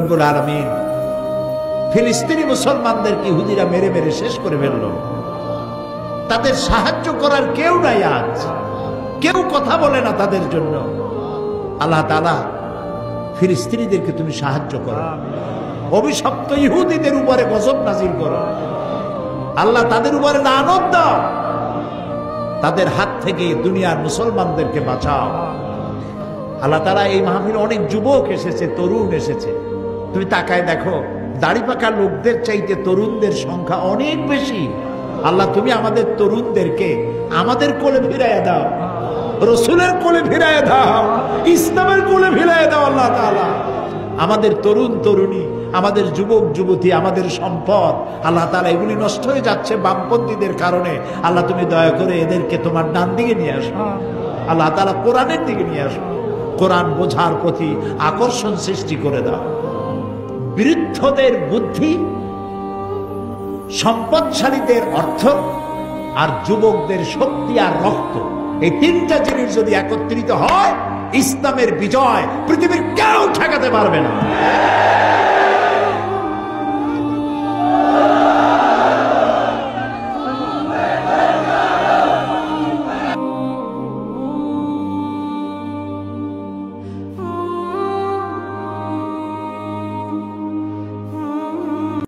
রব্বুল আলামিন ফিলিস্তিনি মুসলমানদেরকে ইহুদিরা মেরে মেরে শেষ করে ফেলল। তাদের সাহায্য করার কেউ নাই, আজ কেউ কথা বলে না তাদের জন্য। আল্লাহ তাআলা ফিলিস্তিনিদেরকে তুমি সাহায্য করো, অভিশপ্ত ইহুদিদের উপরে গজব নাজিল করো। আল্লাহ তাদের উপরে লানত দাও, তাদের হাত থেকে দুনিয়ার মুসলমানদেরকে বাঁচাও। আল্লাহ তাআলা এই মাহফিলে অনেক যুবক এসেছে, তরুণ এসেছে। তুমি তাকায় দেখো, দাড়ি পাকা লোকদের চাইতে তরুণদের সংখ্যা অনেক বেশি। আল্লাহ তুমি আমাদের তরুণদেরকে আমাদের কোলে ফিরাইয়া দাও, রসুলের কোলে ফিরাইয়া দাও, ইসলামের কোলে ফিরাইয়া দাও। আল্লাহ তাআলা আমাদের তরুণ তরুণী, আমাদের যুবক যুবতী, আমাদের সম্পদ, আল্লাহ তাআলা এগুলি নষ্ট হয়ে যাচ্ছে বামপন্থীদের কারণে। আল্লাহ তুমি দয়া করে এদেরকে তোমার ডান দিকে নিয়ে আসো। আল্লাহ তাআলা কোরআনের দিকে নিয়ে আসো, কোরআন বোঝার প্রতি আকর্ষণ সৃষ্টি করে দাও। বৃদ্ধদের বুদ্ধি, সম্পদশালীদের অর্থ, আর যুবকদের শক্তি আর রক্ত, এই তিনটা জিনিস যদি একত্রিত হয়, ইসলামের বিজয় পৃথিবীর কেউ ঠেকাতে পারবে না।